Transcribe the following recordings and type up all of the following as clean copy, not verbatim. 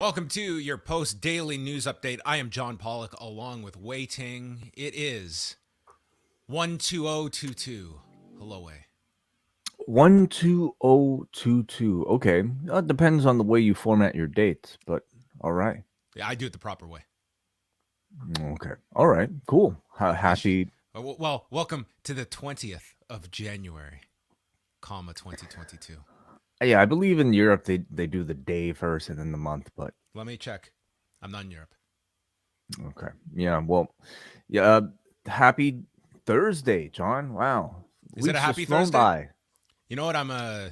Welcome to your post-daily news update. I am John Pollock along with Wai Ting. It is 12022. Hello, Wai. 12022. Okay. It depends on the way you format your dates, but all right. Yeah, I do it the proper way. Okay. All right. Cool. Happy. Well, welcome to the 20th of January, 2022. Yeah, I believe in Europe they do the day first and then the month, but Let me check. I'm not in Europe. okay. Yeah. Well, yeah. Happy Thursday, John. Wow. Is it a Week's happy just flown Thursday? by. You know what? I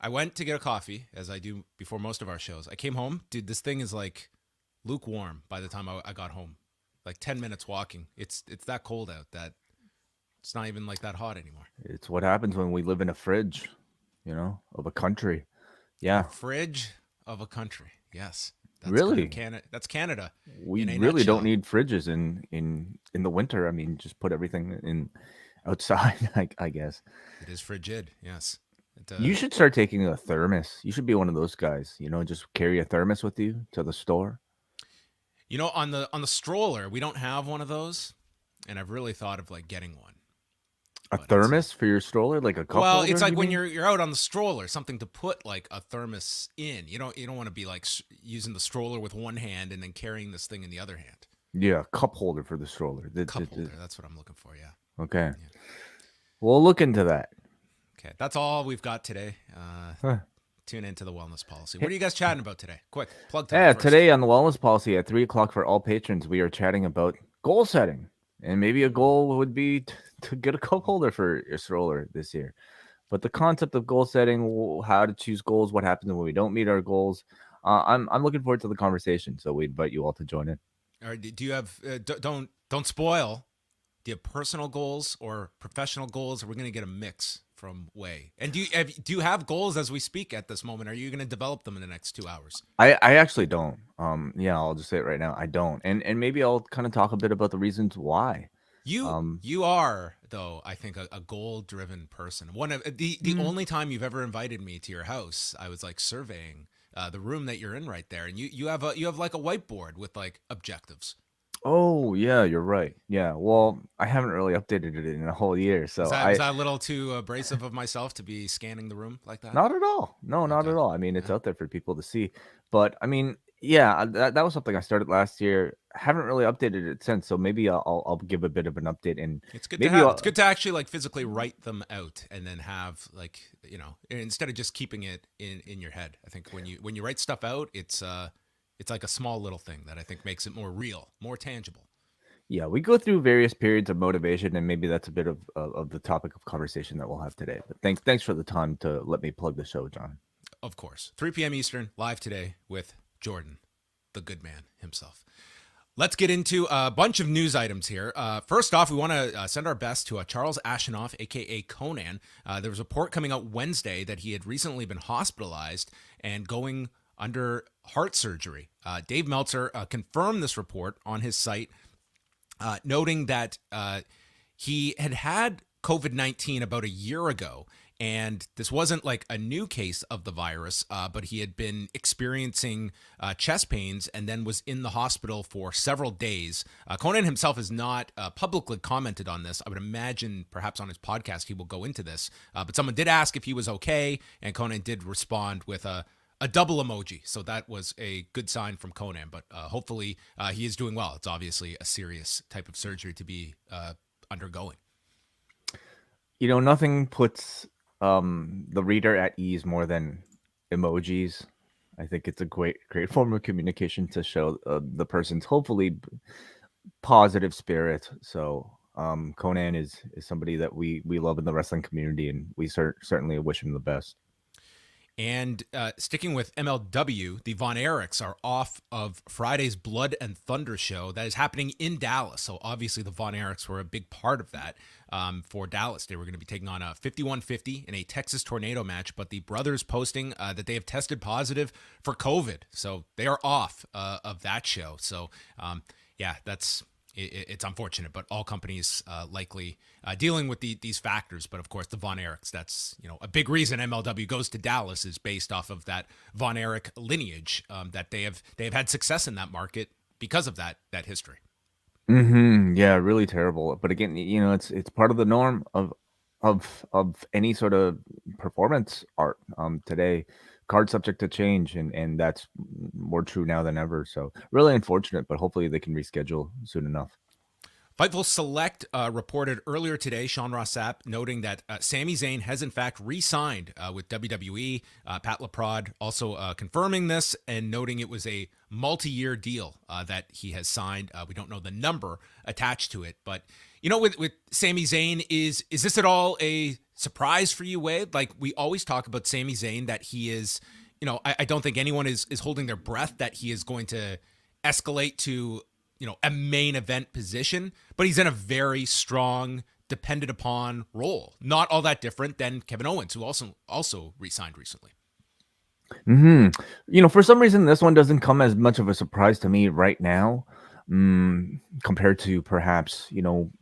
went to get a coffee, as I do before most of our shows. I came home. Dude, this thing is like lukewarm by the time I got home. Like 10 minutes walking. It's that cold out that it's not even like that hot anymore. It's what happens when we live in a fridge, of a country. A Yeah. fridge of a country. Yes. That's kind of Really. Canada. That's Canada We in a really don't nutshell. need fridges in the winter. I mean, just put everything in outside, I guess. It is frigid. Yes. It, You should start taking a thermos. You should be one of those guys, just carry a thermos with you to the store. on the stroller, we don't have one of those, and I've really thought of like getting one. A But it's thermos for your stroller, like a cup well, holder, it's like you when mean? you're out on the stroller, something to put like a thermos in. You don't want to be like using the stroller with one hand and then carrying this thing in the other hand. Yeah, cup holder for the stroller. Cup holder. That's what I'm looking for. Yeah. Okay. Yeah. We'll look into that. Okay. That's all we've got today. Huh. Tune into the wellness policy. What are you guys chatting about today? Quick, plug time Yeah, first. today on the wellness policy at 3 o'clock for all patrons, we are chatting about goal setting. And maybe a goal would be to get a cup holder for your stroller this year. But the concept of goal setting, how to choose goals, what happens when we don't meet our goals, I'm looking forward to the conversation. So we invite you all to join in. Or do you have? Don't spoil. Do you have personal goals or professional goals? Or we're going to get a mix from Wai. And do you have goals as we speak at this moment? Are you going to develop them in the next 2 hours? I actually don't. Yeah, I'll just say it right now. I don't. And maybe I'll kind of talk a bit about the reasons why. You Um, you are though, I think, a goal driven person. One of the mm, only time you've ever invited me to your house, I was like surveying the room that you're in right there, and you have like a whiteboard with like objectives. oh yeah, you're right. Yeah. Well, I haven't really updated it in a whole year, Was so that I was that a little too abrasive of myself to be scanning the room like that? not at all. No, not Okay. at all. I mean, it's Yeah. out there for people to see. But I mean, yeah, that was something I started last year. Haven't really updated it since, so maybe I'll give a bit of an update and It's good to maybe have. It's good to actually like physically write them out and then have like, instead of just keeping it in your head. I think when you write stuff out, it's like a small little thing that I think makes it more real, more tangible. yeah, we go through various periods of motivation, and maybe that's a bit of the topic of conversation that we'll have today. But thanks for the time to let me plug the show, John. Of course. 3 p.m. Eastern, live today with Jordan, the good man himself. Let's get into a bunch of news items here. First off, we want to send our best to Charles Ashenoff, a.k.a. Conan. There was a report coming out Wednesday that he had recently been hospitalized and going under heart surgery. Dave Meltzer confirmed this report on his site, noting that he had COVID-19 about a year ago. And this wasn't like a new case of the virus, but he had been experiencing chest pains and then was in the hospital for several days. Conan himself has not publicly commented on this. I would imagine perhaps on his podcast he will go into this. But someone did ask if he was okay, and Conan did respond with a double emoji. So that was a good sign from Conan, but hopefully he is doing well. It's obviously a serious type of surgery to be undergoing. Nothing puts the reader at ease more than emojis. I think it's a great form of communication to show the person's hopefully positive spirit. So Conan is somebody that we love in the wrestling community, and we certainly wish him the best. And sticking with MLW, the Von Erichs are off of Friday's Blood and Thunder show that is happening in Dallas. So obviously the Von Erichs were a big part of that for Dallas. They were going to be taking on a 5150 in a Texas Tornado match, but the brothers posting that they have tested positive for COVID. So they are off of that show. So yeah, that's it's unfortunate, but all companies likely dealing with these factors. But of course, the Von Erichs, that's a big reason MLW goes to Dallas is based off of that Von Erich lineage, that they have had success in that market because of that history. Yeah, really terrible. But again, it's part of the norm of any sort of performance art today. Card subject to change, and that's more true now than ever. So really unfortunate, but hopefully they can reschedule soon enough. Fightful Select reported earlier today, Sean Ross Sapp, noting that Sami Zayn has in fact re-signed with WWE. Pat LaPrade also confirming this and noting it was a multi-year deal that he has signed. We don't know the number attached to it, but with Sami Zayn, is this at all a surprise for you, Wade? Like, we always talk about Sami Zayn, that he is, I don't think anyone is holding their breath that he is going to escalate to a main event position, but he's in a very strong, dependent upon role. Not all that different than Kevin Owens, who also re-signed recently. For some reason, this one doesn't come as much of a surprise to me right now, compared to perhaps,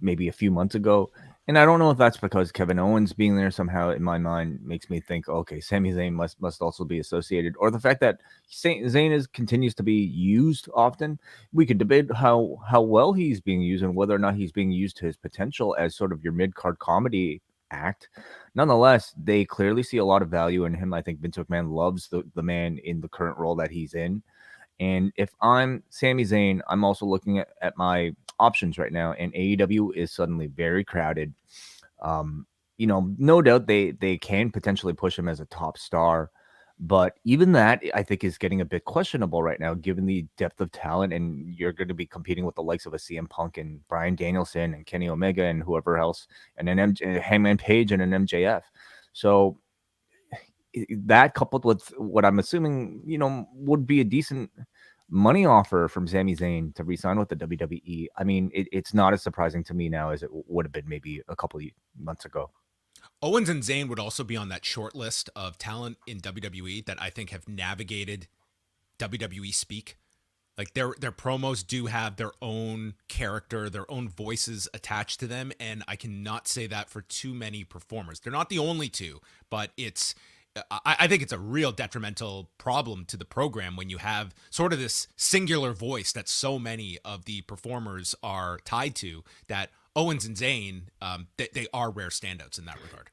maybe a few months ago. And I don't know if that's because Kevin Owens being there somehow in my mind makes me think, okay, Sami Zayn must also be associated, or the fact that Zayn continues to be used often. We could debate how well he's being used and whether or not he's being used to his potential as sort of your mid-card comedy act. Nonetheless, they clearly see a lot of value in him. I think Vince McMahon loves the man in the current role that he's in. And if I'm Sami Zayn, I'm also looking at my options right now, and AEW is suddenly very crowded. No doubt they can potentially push him as a top star, but even that I think is getting a bit questionable right now, given the depth of talent, and you're going to be competing with the likes of a CM Punk and Bryan Danielson and Kenny Omega and whoever else, and an Hangman Page and an MJF. So that coupled with what I'm assuming, would be a decent money offer from Sami Zayn to re-sign with the WWE. I mean, it's not as surprising to me now as it would have been maybe a couple of months ago. Owens and Zayn would also be on that short list of talent in WWE that I think have navigated WWE speak. Like, their promos do have their own character, their own voices attached to them, and I cannot say that for too many performers. They're not the only two, but I think it's a real detrimental problem to the program when you have sort of this singular voice that so many of the performers are tied to, that Owens and Zayn, they are rare standouts in that regard.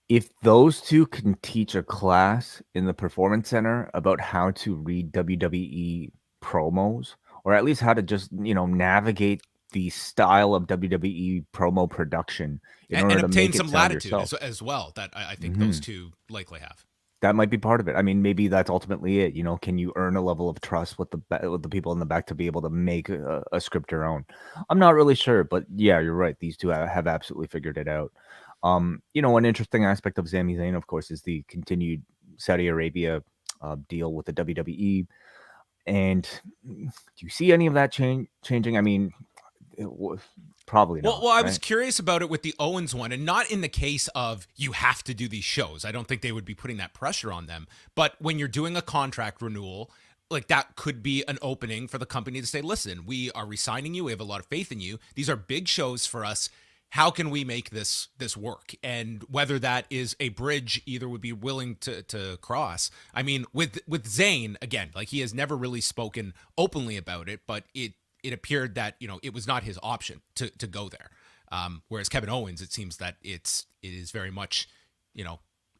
If those two can teach a class in the Performance Center about how to read WWE promos, or at least how to just, navigate the style of WWE promo production in order to obtain make it some sound latitude yourself. as well, that I think those two likely have. That might be part of it. I mean, maybe that's ultimately it. Can you earn a level of trust with the people in the back to be able to make a script your own? I'm not really sure, but yeah, you're right. These two have absolutely figured it out. An interesting aspect of Sami Zayn, of course, is the continued Saudi Arabia deal with the WWE. And do you see any of that changing? I mean, probably not. Well, I was curious about it with the Owens one, and not in the case of you have to do these shows. I don't think they would be putting that pressure on them. But when you're doing a contract renewal, like, that could be an opening for the company to say, listen, we are re-signing you. We have a lot of faith in you. These are big shows for us. How can we make this work? And whether that is a bridge either would be willing to cross. I mean, with Zayn, again, like, he has never really spoken openly about it, but it appeared that, it was not his option to go there. Whereas Kevin Owens, it seems that it is very much,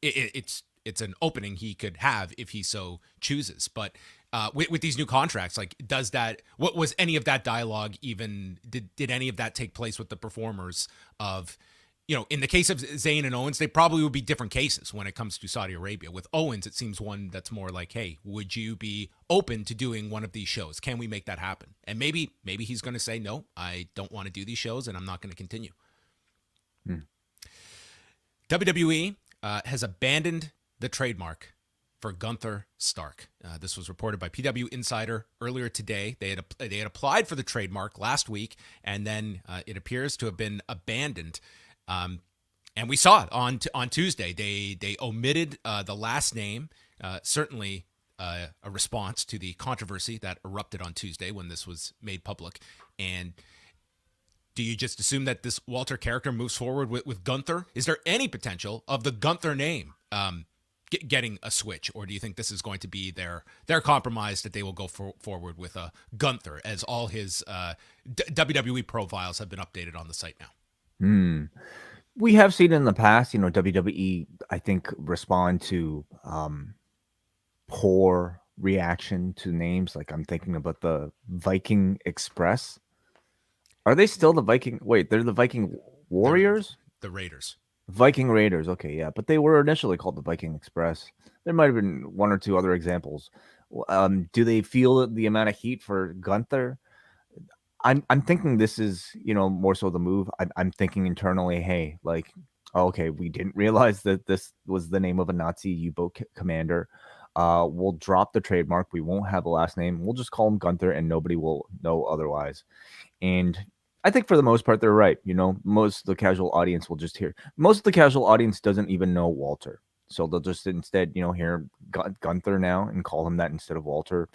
it's an opening he could have if he so chooses. But with these new contracts, like, what was any of that dialogue even, did any of that take place with the performers of, in the case of Zayn and Owens, they probably would be different cases when it comes to Saudi Arabia. With Owens, it seems one that's more like, hey, would you be open to doing one of these shows? Can we make that happen? And maybe he's going to say, no, I don't want to do these shows and I'm not going to continue. WWE has abandoned the trademark for Gunther Stark. This was reported by PW Insider earlier today. They had applied for the trademark last week, and then it appears to have been abandoned. And we saw it on Tuesday. They omitted the last name, certainly a response to the controversy that erupted on Tuesday when this was made public. And do you just assume that this Walter character moves forward with Gunther? Is there any potential of the Gunther name getting a switch, or do you think this is going to be their compromise that they will go forward with Gunther, as all his WWE profiles have been updated on the site now? We have seen in the past, WWE, I think, respond to poor reaction to names. Like, I'm thinking about the Viking Express. Are they still the Viking? Wait, they're the Viking Warriors? The Raiders. Viking Raiders. Okay, yeah. But they were initially called the Viking Express. There might have been one or two other examples. Do they feel the amount of heat for Gunther? I'm thinking this is, more so the move. I'm thinking internally, hey, like, okay, we didn't realize that this was the name of a Nazi U-boat commander. We'll drop the trademark. We won't have a last name. We'll just call him Gunther, and nobody will know otherwise. And I think for the most part, they're right. Most of the casual audience will just hear. Most of the casual audience doesn't even know Walter. So they'll just instead, hear Gunther now and call him that instead of Walter.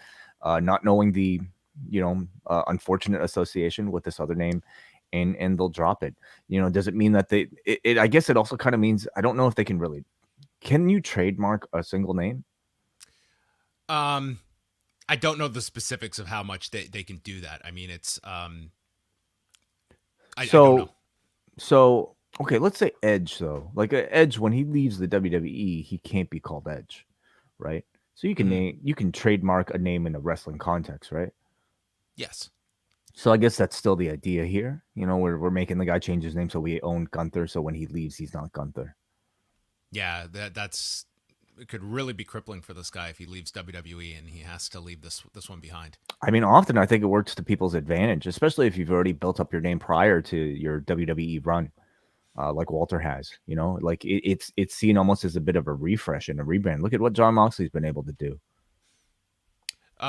Not knowing the, unfortunate association with this other name, and they'll drop it. Does it mean that I guess it also kind of means, I don't know if they can you trademark a single name? I don't know the specifics of how much they can do that. I mean, it's I don't know. So okay, let's say Edge though. Like Edge, when he leaves the WWE, he can't be called Edge, right? So you can trademark a name in a wrestling context, right? Yes. So I guess that's still the idea here. We're making the guy change his name so we own Gunther. So when he leaves, he's not Gunther. Yeah, it could really be crippling for this guy if he leaves WWE and he has to leave this one behind. I mean, often I think it works to people's advantage, especially if you've already built up your name prior to your WWE run, like Walter has. Like it's seen almost as a bit of a refresh and a rebrand. Look at what Jon Moxley's been able to do.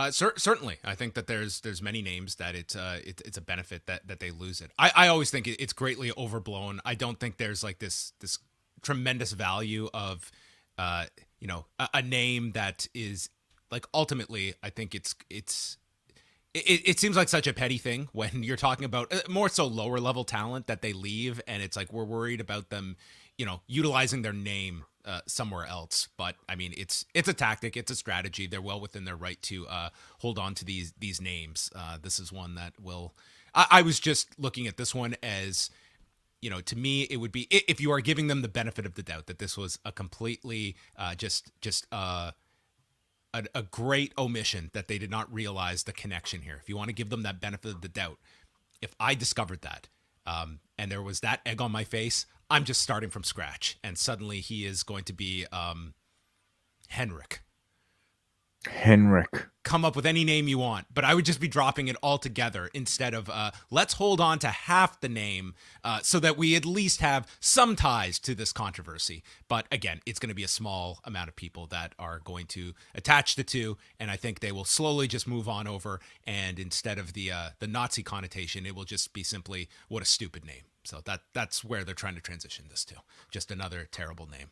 Certainly, I think that there's many names that it's a benefit that they lose it. I always think it's greatly overblown. I don't think there's like this tremendous value of a name that is like, ultimately, I think it seems like such a petty thing when you're talking about more so lower level talent that they leave, and it's like we're worried about them, utilizing their name somewhere else. But I mean, it's a tactic, it's a strategy. They're well within their right to hold on to these names. This is one that will. I was just looking at this one as, to me, it would be, if you are giving them the benefit of the doubt that this was a completely just a great omission, that they did not realize the connection here. If you want to give them that benefit of the doubt, if I discovered that and there was that egg on my face, I'm just starting from scratch, and suddenly he is going to be Henrik. Come up with any name you want, but I would just be dropping it all together instead of let's hold on to half the name so that we at least have some ties to this controversy. But again, it's going to be a small amount of people that are going to attach the two, and I think they will slowly just move on over, and instead of the Nazi connotation, it will just be simply, what a stupid name. So that's where they're trying to transition this to. Just another terrible name.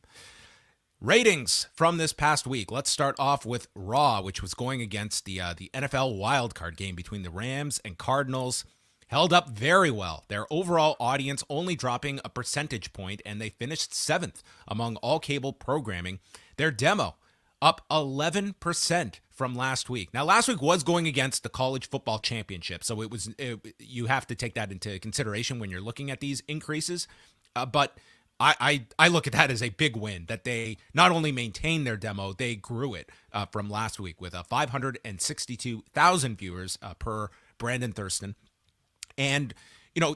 Ratings from this past week. Let's start off with Raw, which was going against the NFL wildcard game between the Rams and Cardinals. Held up very well. Their overall audience only dropping a percentage point, and they finished 7th among all cable programming. Their demo up 11% from last week. Now, last week was going against the college football championship, so you have to take that into consideration when you're looking at these increases. But I look at that as a big win, that they not only maintained their demo, they grew it from last week with 562,000 viewers per Brandon Thurston. And,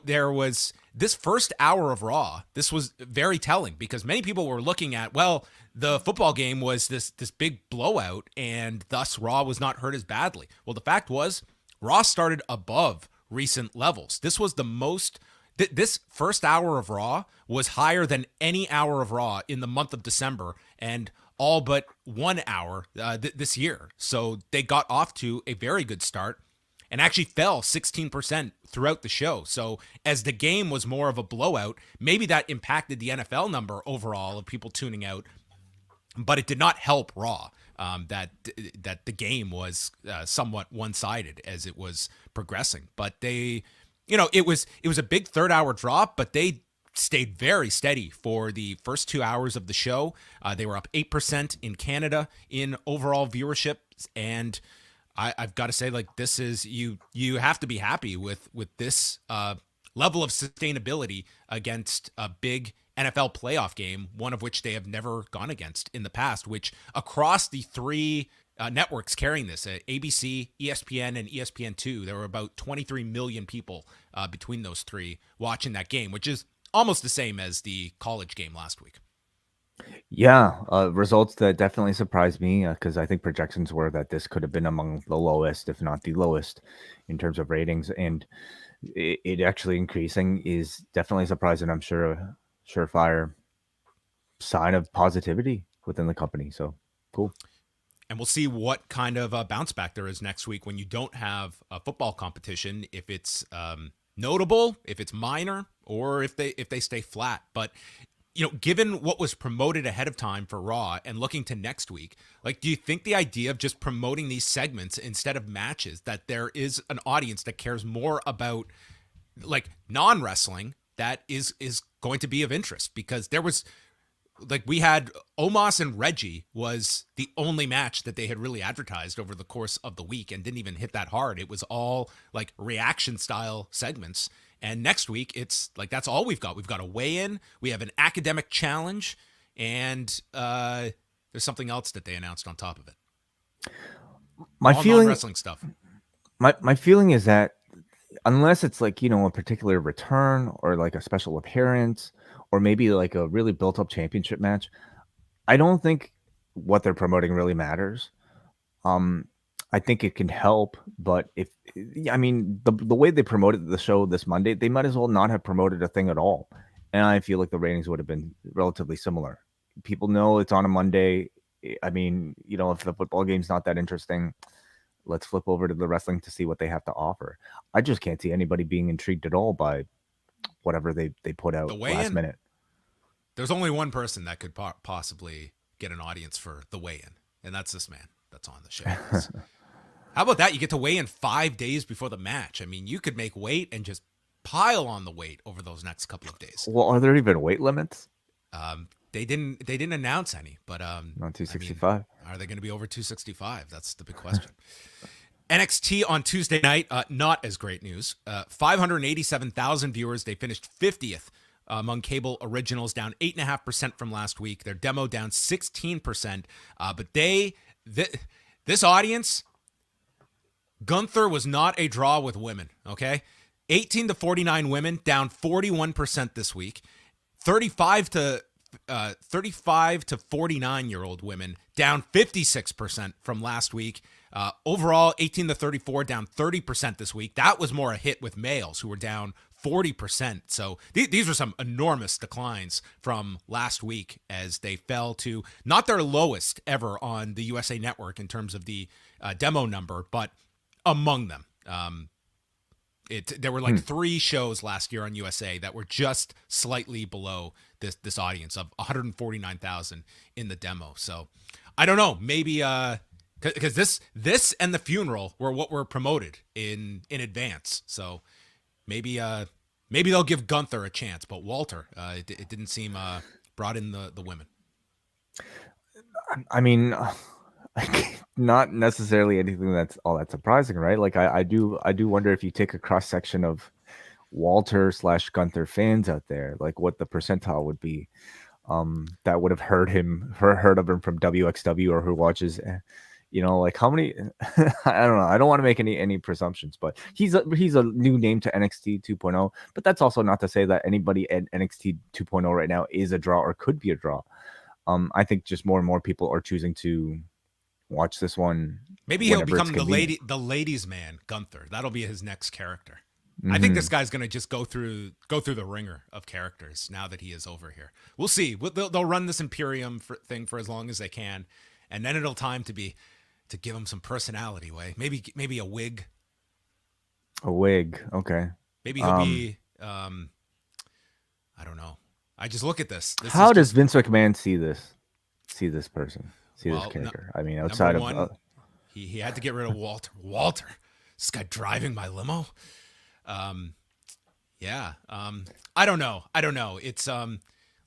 there was this first hour of Raw. This was very telling because many people were looking at, well, the football game was this big blowout and thus Raw was not hurt as badly. Well, the fact was Raw started above recent levels. This was the most... This first hour of Raw was higher than any hour of Raw in the month of December and all but 1 hour this year. So they got off to a very good start and actually fell 16% throughout the show. So as the game was more of a blowout, maybe that impacted the NFL number overall of people tuning out, but it did not help Raw. That the game was somewhat one-sided as it was progressing. But they it was a big third hour drop, but they stayed very steady for the first 2 hours of the show. They were up 8% in Canada in overall viewership, and I've got to say, like, this is you have to be happy with this level of sustainability against a big NFL playoff game, one of which they have never gone against in the past, which across the three networks carrying this, ABC, ESPN, and ESPN2, there were about 23 million people between those three watching that game, which is almost the same as the college game last week. Yeah, results that definitely surprised me because I think projections were that this could have been among the lowest, if not the lowest, in terms of ratings. And it actually increasing is definitely surprising. I'm sure a surefire sign of positivity within the company. So cool. And we'll see what kind of bounce back there is next week when you don't have a football competition, if it's notable, if it's minor, or if they stay flat. But given what was promoted ahead of time for Raw and looking to next week, like, do you think the idea of just promoting these segments instead of matches, that there is an audience that cares more about like non-wrestling that is going to be of interest? Because there was, like, we had Omos and Reggie was the only match that they had really advertised over the course of the week and didn't even hit that hard. It was all like reaction style segments. And next week, it's like, that's all we've got. We've got a weigh-in, we have an academic challenge, and there's something else that they announced on top of it. My all feeling, non-wrestling stuff. My feeling is that unless it's like, a particular return or like a special appearance or maybe like a really built up championship match, I don't think what they're promoting really matters. I think it can help, but the way they promoted the show this Monday, they might as well not have promoted a thing at all. And I feel like the ratings would have been relatively similar. People know it's on a Monday. I mean, if the football game's not that interesting, let's flip over to the wrestling to see what they have to offer. I just can't see anybody being intrigued at all by whatever they put out last minute. There's only one person that could possibly get an audience for the weigh-in, and that's this man that's on the show. How about that? You get to weigh in 5 days before the match. I mean, you could make weight and just pile on the weight over those next couple of days. Well, are there even weight limits? They didn't announce any, but not 265. Are they going to be over 265? That's the big question. NXT on Tuesday night, not as great news. 587,000 viewers. They finished 50th among cable originals, down 8.5% from last week. Their demo down 16%. But this audience, Gunther was not a draw with women, okay? 18 to 49 women, down 41% this week. 35 to 49-year-old women, down 56% from last week. Overall, 18 to 34, down 30% this week. That was more a hit with males, who were down 40%. So these were some enormous declines from last week, as they fell to not their lowest ever on the USA Network in terms of the demo number, but among them. There were like 3 shows last year on USA that were just slightly below this audience of 149,000 in the demo. So I don't know, maybe because this and the funeral were what were promoted in advance. So maybe they'll give Gunther a chance, but Walter, it didn't seem brought in the women. I mean, not necessarily anything that's all that surprising, right? Like I do wonder if you take a cross section of Walter/Gunther fans out there, like what the percentile would be that would have heard of him from WXW, or who watches, like how many. I don't know. I don't want to make any presumptions, but he's a new name to NXT 2.0. But that's also not to say that anybody at NXT 2.0 right now is a draw or could be a draw. I think just more and more people are choosing to watch this one. Maybe he'll become the ladies' man, Gunther. That'll be his next character. Mm-hmm. I think this guy's gonna just go through the ringer of characters now that he is over here. We'll see. They'll run this Imperium thing for as long as they can, and then it'll time to give him some personality. Maybe a wig. A wig, okay. Maybe he'll be. I don't know. I just look at this. How does Vince McMahon see this person? This character. I mean, outside of one, he had to get rid of Walter. Walter, this guy driving my limo. Yeah. I don't know. It's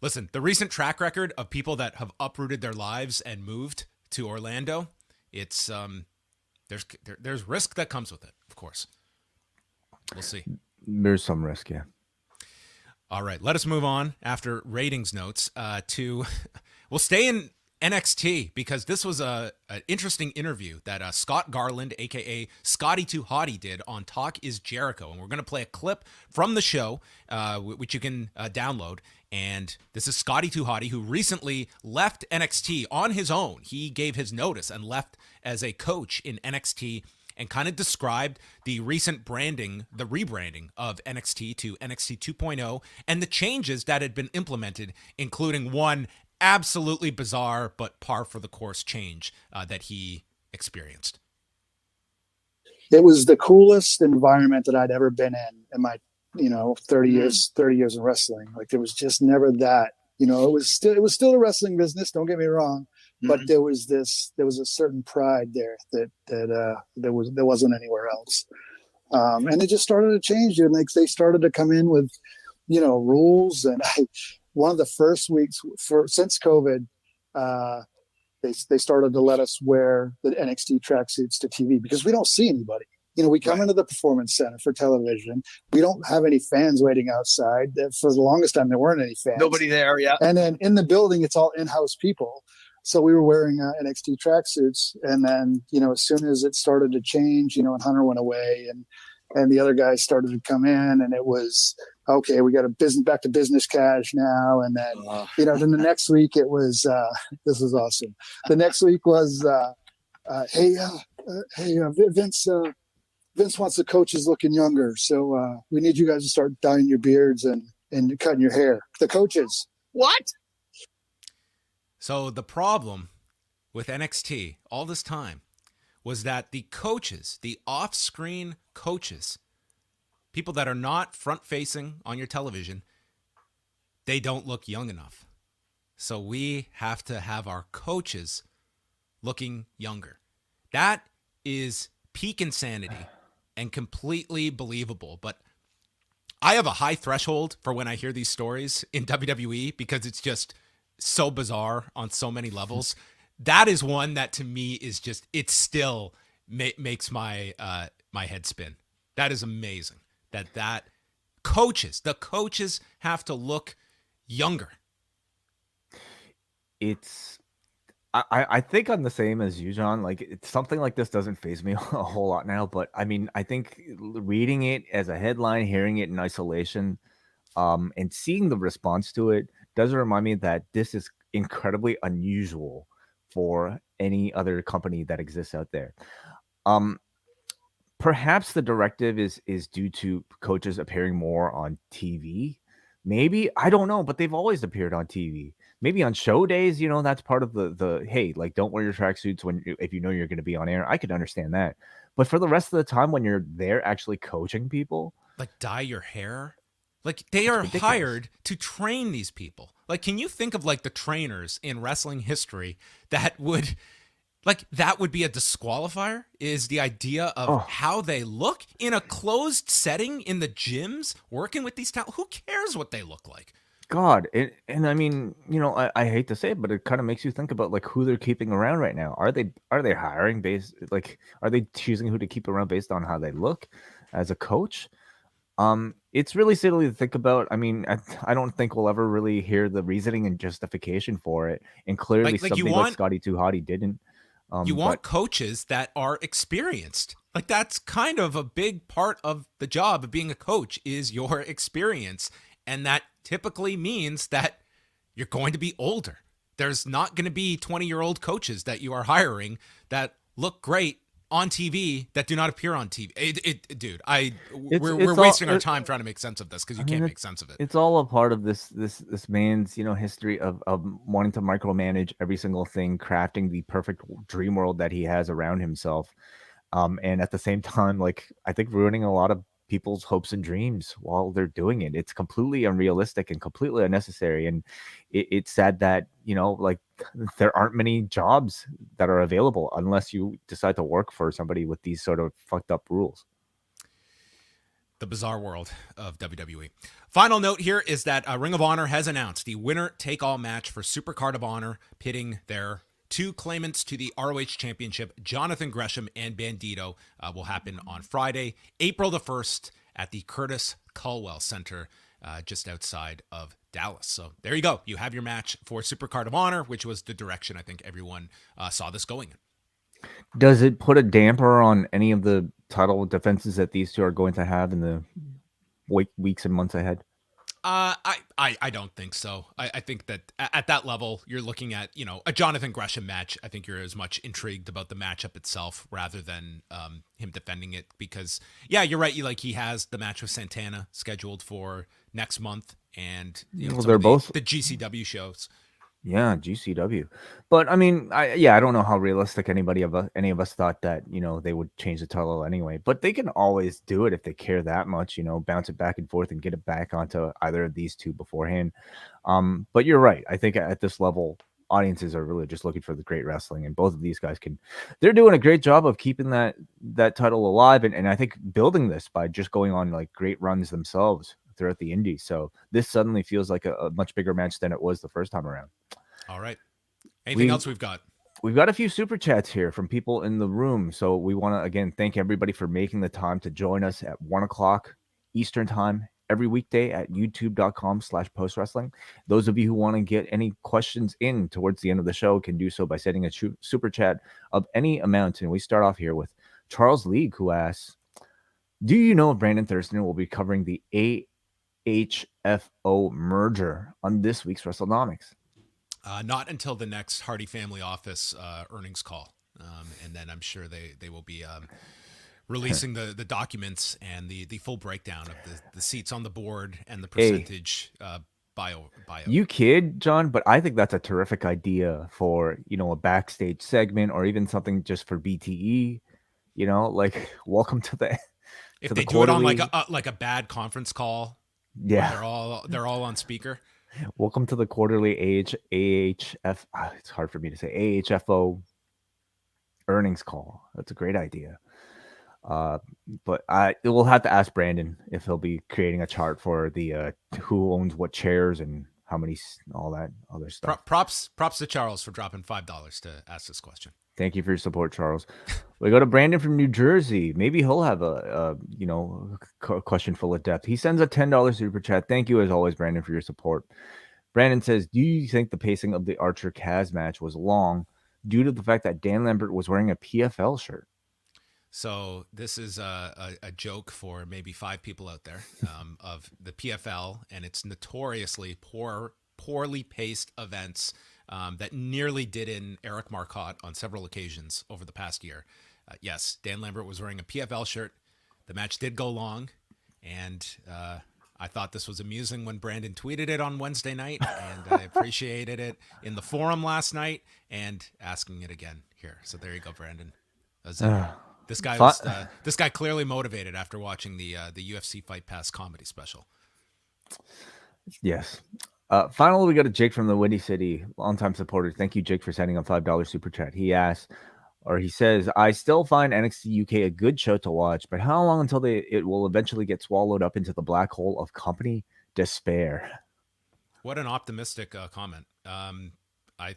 listen, the recent track record of people that have uprooted their lives and moved to Orlando, it's there's risk that comes with it, of course. We'll see. There's some risk, yeah. All right, let us move on after ratings notes to we'll stay in NXT because this was an interesting interview that Scott Garland, aka Scotty Too Hotty, did on Talk Is Jericho, and we're going to play a clip from the show, which you can download. And this is Scotty Too Hotty, who recently left NXT on his own. He gave his notice and left as a coach in NXT, and kind of described the recent the rebranding of NXT to NXT 2.0, and the changes that had been implemented, including one absolutely bizarre but par for the course change that he experienced. It was the coolest environment that I'd ever been in my 30 years in wrestling. Like, there was just never that. It was still a wrestling business, don't get me wrong, but there was a certain pride there that wasn't anywhere else. And it just started to change, and they started to come in with rules. And one of the first weeks since COVID, they started to let us wear the NXT tracksuits to TV because we don't see anybody. We come into the Performance Center for television. We don't have any fans waiting outside. For the longest time, there weren't any fans. Nobody there, yeah. And then in the building, it's all in-house people. So we were wearing NXT tracksuits. And then, as soon as it started to change, and Hunter went away and the other guys started to come in, and it was, okay, we got back to business cash now. And then, then the next week it was, this was awesome. The next week was, hey, Vince wants the coaches looking younger. So we need you guys to start dyeing your beards and cutting your hair. The coaches. What? So the problem with NXT all this time was that the coaches, the off-screen coaches, people that are not front-facing on your television, they don't look young enough. So we have to have our coaches looking younger. That is peak insanity and completely believable. But I have a high threshold for when I hear these stories in WWE because it's just so bizarre on so many levels. That is one that to me is just, it still makes my my head spin. That is amazing. That the coaches have to look younger. I think I'm the same as you, John. Like, something like this doesn't faze me a whole lot now, but I mean, I think reading it as a headline, hearing it in isolation, and seeing the response to it does remind me that this is incredibly unusual for any other company that exists out there. Perhaps the directive is due to coaches appearing more on TV. Maybe, I don't know, but they've always appeared on TV. Maybe on show days, that's part of the hey, like, don't wear your tracksuits if you know you're going to be on air. I could understand that. But for the rest of the time when you're there actually coaching people, like, dye your hair. Like, they are hired to train these people. Like, can you think of, like, the trainers in wrestling history that would be a disqualifier, is the idea of how they look in a closed setting in the gyms, working with these talent. Who cares what they look like? God, and I mean, I hate to say it, but it kind of makes you think about, like, who they're keeping around right now. Are they hiring based, like, are they choosing who to keep around based on how they look as a coach? It's really silly to think about. I mean, I don't think we'll ever really hear the reasoning and justification for it. And clearly, something like Scotty Too Hotty didn't. You want coaches that are experienced. Like, that's kind of a big part of the job of being a coach, is your experience. And that typically means that you're going to be older. There's not going to be 20-year-old coaches that you are hiring that look great on TV that do not appear on TV. Dude, we're wasting our time trying to make sense of this because you can't make sense of it. It's all a part of this man's history of wanting to micromanage every single thing, crafting the perfect dream world that he has around himself, and at the same time, like, I think ruining a lot of people's hopes and dreams while they're doing it. It's completely unrealistic and completely unnecessary. And it's sad that, like, there aren't many jobs that are available unless you decide to work for somebody with these sort of fucked up rules. The bizarre world of WWE. Final note here is that Ring of Honor has announced the winner-take-all match for Supercard of Honor, pitting their two claimants to the ROH Championship, Jonathan Gresham and Bandido, will happen on Friday, April the 1st at the Curtis Culwell Center, just outside of Dallas. So there you go. You have your match for Supercard of Honor, which was the direction I think everyone saw this going in. Does it put a damper on any of the title defenses that these two are going to have in the weeks and months ahead? I don't think so. I think that at that level, you're looking at, a Jonathan Gresham match. I think you're as much intrigued about the matchup itself rather than him defending it because, yeah, you're right. He has the match with Santana scheduled for next month and they're both the GCW shows. Yeah, GCW. But I mean, I don't know how realistic any of us thought that, they would change the title anyway. But they can always do it if they care that much, bounce it back and forth and get it back onto either of these two beforehand. But you're right. I think at this level, audiences are really just looking for the great wrestling, and both of these guys they're doing a great job of keeping that title alive, and I think building this by just going on like great runs themselves throughout the indies. So this suddenly feels like a much bigger match than it was the first time around. All right. Anything else we've got? We've got a few super chats here from people in the room. So we want to, again, thank everybody for making the time to join us at 1:00 Eastern time every weekday at youtube.com/postwrestling. Those of you who want to get any questions in towards the end of the show can do so by sending a super chat of any amount. And we start off here with Charles League, who asks, do you know if Brandon Thurston will be covering the AHFO merger on this week's WrestleNomics? Not until the next Hardy Family Office earnings call. And then I'm sure they will be releasing the documents and the full breakdown of the seats on the board and the percentage bio. You kid, John, but I think that's a terrific idea for, a backstage segment or even something just for BTE, like welcome to the If they do it on like a bad conference call, yeah, they're all on speaker. Welcome to the quarterly AHF. It's hard for me to say AHFO earnings call. That's a great idea. But we'll have to ask Brandon if he'll be creating a chart for the who owns what chairs and how many, all that other stuff. Props to Charles for dropping $5 to ask this question. Thank you for your support, Charles. We go to Brandon from New Jersey. Maybe he'll have a question full of depth. He sends a $10 super chat. Thank you as always, Brandon, for your support. Brandon says, do you think the pacing of the Archer Kaz match was long due to the fact that Dan Lambert was wearing a PFL shirt? So this is a joke for maybe 5 people out there of the PFL and its notoriously poorly paced events that nearly did in Eric Marcotte on several occasions over the past year. Yes, Dan Lambert was wearing a PFL shirt. The match did go long, and I thought this was amusing when Brandon tweeted it on Wednesday night, and I appreciated it in the forum last night and asking it again here. So there you go, Brandon. This guy clearly motivated after watching the UFC Fight Pass comedy special. Yes. Finally, we got a Jake from the Windy City, longtime supporter. Thank you, Jake, for sending a $5 super chat. He says, I still find NXT UK a good show to watch, but how long until it will eventually get swallowed up into the black hole of company despair? What an optimistic comment. I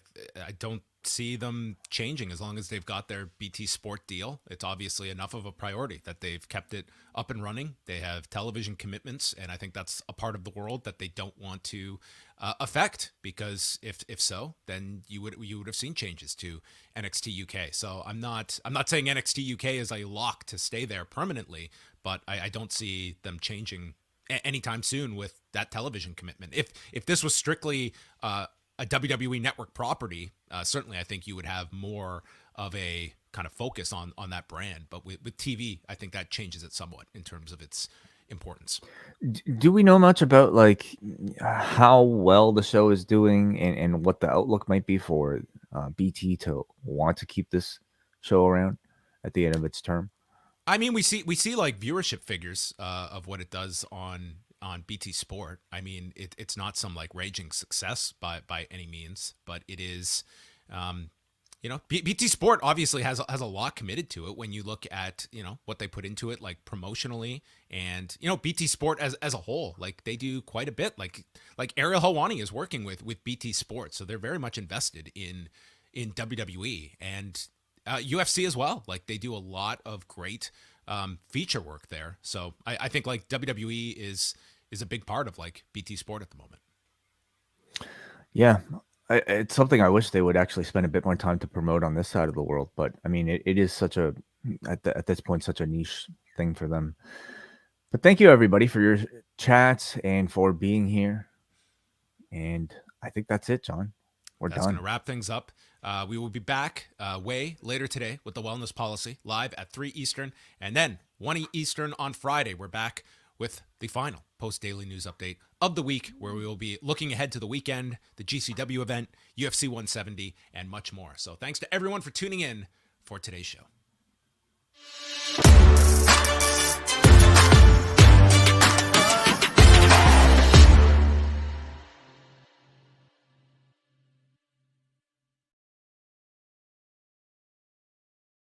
don't see them changing as long as they've got their BT Sport deal. It's obviously enough of a priority that they've kept it up and running. They have television commitments, and I think that's a part of the world that they don't want to affect, because if so, then you would have seen changes to NXT UK. So I'm not saying NXT UK is a lock to stay there permanently, but I don't see them changing anytime soon with that television commitment. If this was strictly a WWE Network property, certainly I think you would have more of a kind of focus on that brand. But with TV, I think that changes it somewhat in terms of its importance. Do we know much about how well the show is doing and what the outlook might be for BT to want to keep this show around at the end of its term? I mean, we see like viewership figures of what it does on BT Sport. I mean, it's not some like raging success by any means, but it is, BT Sport obviously has a lot committed to it when you look at, what they put into it, like promotionally, and, BT Sport as a whole, like they do quite a bit. Like Ariel Helwani is working with BT Sport. So they're very much invested in WWE and UFC as well. Like they do a lot of great feature work there. So I think like WWE is a big part of like BT Sport at the moment. Yeah. It's something I wish they would actually spend a bit more time to promote on this side of the world. But I mean, it is such a, at this point, such a niche thing for them. But thank you everybody for your chats and for being here. And I think that's it, John. That's done. Going to wrap things up. We will be back way later today with the Wellness Policy live at 3 Eastern. And then 1 Eastern on Friday, we're back with the final post-daily news update of the week, where we will be looking ahead to the weekend, the GCW event, UFC 170, and much more. So thanks to everyone for tuning in for today's show.